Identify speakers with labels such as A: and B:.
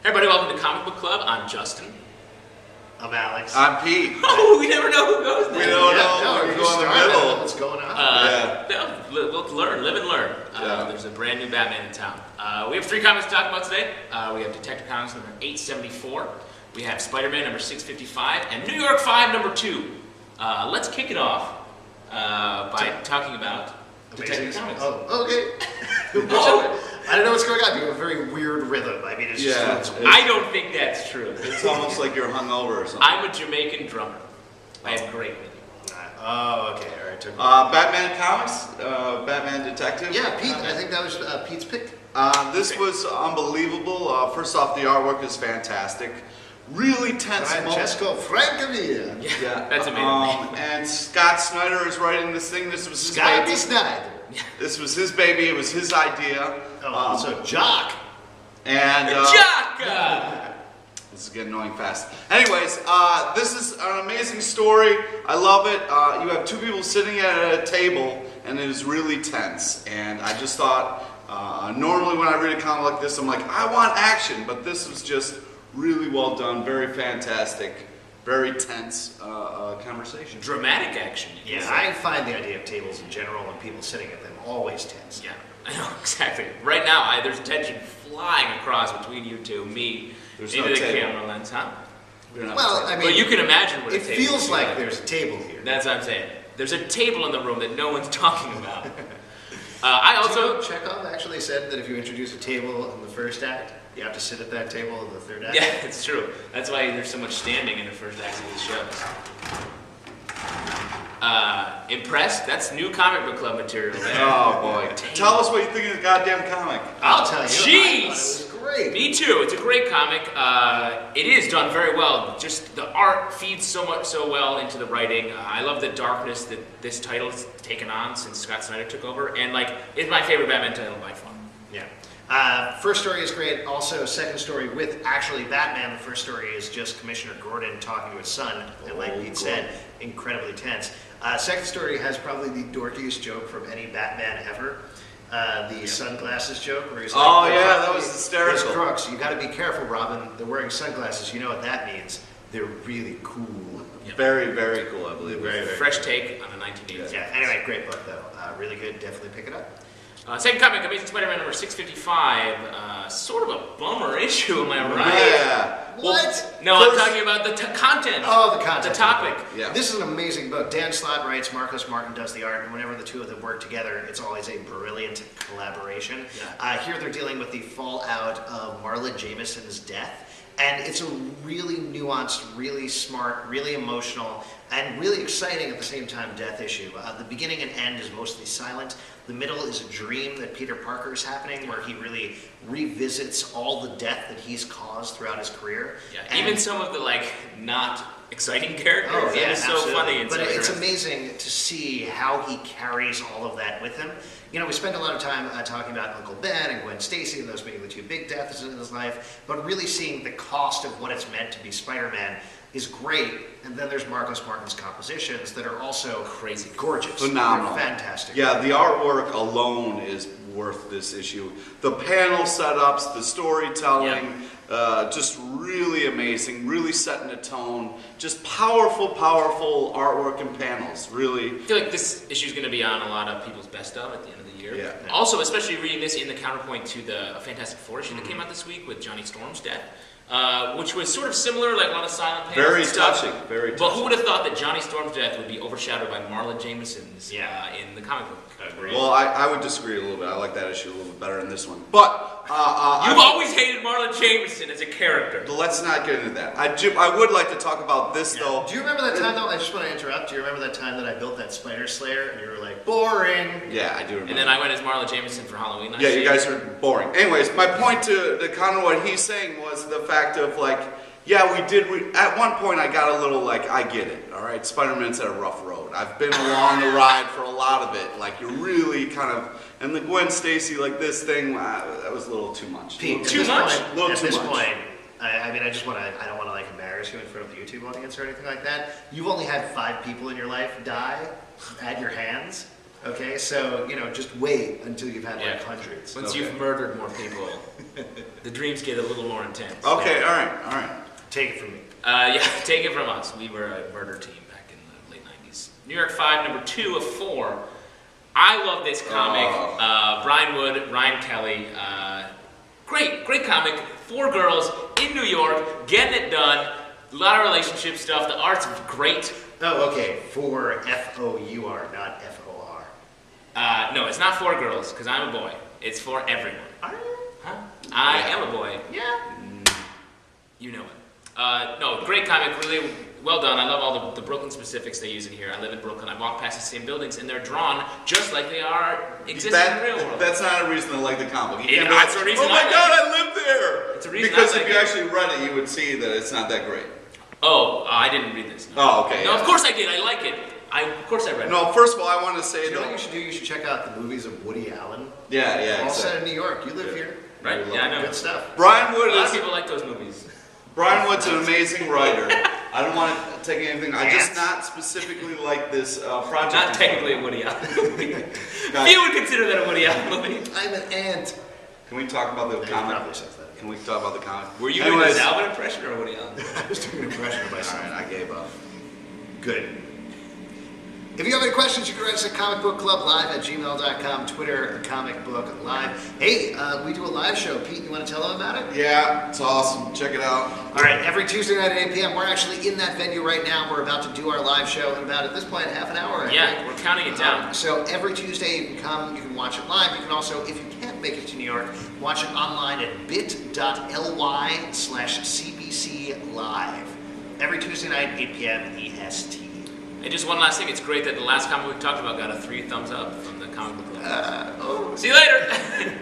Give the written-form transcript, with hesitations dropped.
A: Everybody, welcome to Comic Book Club. I'm Justin.
B: I'm Alex.
C: I'm Pete.
A: Oh, we never know who goes next.
C: We don't know.
B: No,
C: We go in the middle.
B: What's going on?
A: We'll learn, live and learn. There's a brand new Batman in town. We have 3 comics to talk about today. We have Detective Comics number 874. We have Spider-Man number 655 and New York 5 number 2. Let's kick it off by talking about Detective Comics.
B: Oh, okay. I don't know what's going on. You have a very weird rhythm. I mean, it's just.
A: I don't think that's true.
C: It's almost like you're hungover or something.
A: I'm a Jamaican drummer. I have great rhythm.
B: Oh, okay. All right.
C: Batman Comics, Batman Detective.
B: Yeah, Pete. I think that was Pete's pick.
C: This was unbelievable. First off, the artwork is fantastic. Really tense moments.
B: Francesco Francavilla.
A: Yeah, that's amazing.
C: And Scott Snyder is writing this thing. This was his
B: Scott
C: baby.
B: Snyder.
C: This was his baby. It was his idea.
B: So Jock.
C: And
A: Jock!
C: This is getting annoying fast. Anyways, this is an amazing story. I love it. You have 2 people sitting at a table, and it is really tense. And I just thought, normally when I read a comic like this, I'm like, I want action. But this was just really well done, very fantastic, very tense conversation.
A: Dramatic action.
B: Yeah, I find the idea of tables in general and people sitting at them always tense.
A: Yeah, I know, exactly. Right now, there's tension flying across between you two, me,
C: There's
A: into
C: no
A: the
C: table.
A: camera lens, huh?
B: Well, I mean,
A: But you can imagine what a
B: it
A: table
B: feels
A: would be
B: like there's a table here.
A: That's what I'm saying. There's a table in the room that no one's talking about. I also...
B: Chekhov actually said that if you introduce a table in the first act, you have to sit at that table in the third act.
A: Yeah, it's true. That's why there's so much standing in the first act of these shows. Impressed? That's new comic book club material there.
C: Oh boy. Tell us what you think of the goddamn comic.
B: I'll tell you.
A: Jeez!
B: I thought it was great.
A: Me too. It's a great comic. It is done very well. Just the art feeds so well into the writing. I love the darkness that this title has taken on since Scott Snyder took over, and it's my favorite Batman title by far.
B: Yeah. First story is great. Also, second story with actually Batman. The first story is just Commissioner Gordon talking to his son, and like Pete said, incredibly tense. Second story has probably the dorkiest joke from any Batman ever. The sunglasses joke, where he's like,
C: Oh yeah, that was hysterical.
B: "Those crooks, you got to be careful, Robin. They're wearing sunglasses. You know what that means? They're really cool."
C: Very, very cool, I believe.
B: Very, very
A: Fresh take on the 1980s.
B: Yeah. Anyway, great book though. Really good. Definitely pick it up.
A: Second comic, Amazing Spider-Man number 655. Sort of a bummer issue, am I right?
C: Yeah.
B: What?
A: No, I'm talking about the content.
B: Oh, the content.
A: The topic.
C: Yeah.
B: This is an amazing book. Dan Slott writes, Marcos Martin does the art, and whenever the two of them work together, it's always a brilliant collaboration.
A: Yeah.
B: Here they're dealing with the fallout of Marla Jameson's death. And it's a really nuanced, really smart, really emotional, and really exciting at the same time death issue. The beginning and end is mostly silent. The middle is a dream that Peter Parker is happening, where he really revisits all the death that he's caused throughout his career.
A: Yeah,
B: And
A: even some of the not exciting characters.
B: Oh, yeah,
A: It is so
B: absolutely.
A: funny.
B: But it's
A: interesting.
B: amazing to see how he carries all of that with him. You know, we spent a lot of time talking about Uncle Ben and Gwen Stacy and those being the 2 big deaths in his life, but really seeing the cost of what it's meant to be Spider-Man is great. And then there's Marcos Martin's compositions that are also
A: Crazy.
B: gorgeous.
C: Phenomenal.
B: They're fantastic.
C: Yeah, the artwork alone is worth this issue. The panel setups, the storytelling, just really amazing, really setting a tone. Just powerful, powerful artwork and panels, really.
A: I feel like this issue is going to be on a lot of people's best of at the end of the year.
C: Yeah.
A: Also, especially reading this in the counterpoint to the Fantastic Four issue that came out this week with Johnny Storm's death, which was sort of similar, like a lot of silent panels
C: Very
A: and stuff.
C: touching, very touching.
A: But who would have thought that Johnny Storm's death would be overshadowed by Marla Jameson's in the comic book?
C: Well, I would disagree a little bit. I like that issue a little bit better than this one. But
A: You've always hated Marla Jameson as a character.
C: let's not get into that. I would like to talk about this though.
B: Do you remember that time, though? I just want to interrupt. Do you remember that time that I built that Spider Slayer and you were like, boring?
C: Yeah, I do remember.
A: And then I went as Marla Jameson for Halloween last
C: Yeah,
A: year.
C: you guys are boring. Anyways, my point to kind of what he's saying was the fact of at one point I got a little I get it, all right? Spider-Man's had a rough road. I've been along the ride for a lot of it. You're really kind of, and the Gwen Stacy, this thing, that was a little too much.
B: Pete,
A: Too much?
B: At
C: Little too
B: this
C: much.
B: point, I mean, I don't want to embarrass you in front of the YouTube audience or anything like that. You've only had 5 people in your life die at your hands. Okay, so just wait until you've had
A: Yeah.
B: like hundreds.
A: Once
C: Okay.
A: you've murdered more people, the dreams get a little more intense.
C: Okay, all right.
B: Take it from me.
A: Yeah, take it from us. We were a murder team back in the late 90s. New York 5, number 2 of 4. I love this comic.
C: Oh.
A: Brian Wood, Ryan Kelly. Great comic. 4 girls in New York, getting it done. A lot of relationship stuff. The art's great.
B: Oh, okay. For FOUR, not FOR.
A: No, it's not 4 girls, because I'm a boy. It's for everyone.
B: Are you?
A: Huh? I am a boy.
B: Yeah.
A: You know it. No, great comic, really well done. I love all the Brooklyn specifics they use in here. I live in Brooklyn. I walk past the same buildings, and they're drawn just like they are existing in the real world.
C: That's not a reason to like the comic. You
A: It-
C: can't be
A: that's
C: like,
A: a reason
C: oh my
A: I like
C: god,
A: it.
C: I live there!
A: It's a reason
C: Because
A: I
C: if
A: like
C: you
A: it.
C: actually read it, you would see that it's not that great.
A: Oh, I didn't read this. No.
C: Oh, okay.
A: No,
C: yeah.
A: of course I did. I like it. Of course I read it.
C: No, first of all, I want to say
B: You know what
C: though.
B: you should do? You should check out the movies of Woody Allen.
C: Yeah,
B: All set
C: exactly.
B: in New York. You live here.
A: Right? Yeah, I know.
B: Good stuff.
C: Brian
A: A
C: Wood
A: lot of
C: is
A: people like those movies.
C: Brian Wood's an amazing writer. I don't want to take anything. I just
B: Ants?
C: not specifically like this project.
A: Not technically a Woody Allen movie.
C: Guys,
A: Few would consider that a Woody Allen movie.
B: I'm an ant.
C: Can we talk about the
B: He
C: comic?
B: probably says that.
C: Can we talk about the comic?
A: Were you doing
C: Anyways,
A: an Alvin impression or a Woody Allen?
B: I was doing an impression of
C: all
B: myself.
C: right, I gave up.
B: Good. If you have any questions, you can write us at comicbookclublive@gmail.com, Twitter, Comic Book Live. Hey, we do a live show. Pete, you want to tell them about it?
C: Yeah, it's awesome. Check it out.
B: All right, every Tuesday night at 8 p.m. We're actually in that venue right now. We're about to do our live show in about, at this point, half an hour. I
A: Yeah,
B: think.
A: we're counting it down.
B: So every Tuesday you can come, you can watch it live. You can also, if you can't make it to New York, watch it online at bit.ly/CBC Live. Every Tuesday night, 8 p.m. EST.
A: And just one last thing, it's great that the last comic we talked about got a 3 thumbs up from the comic book club. See you later!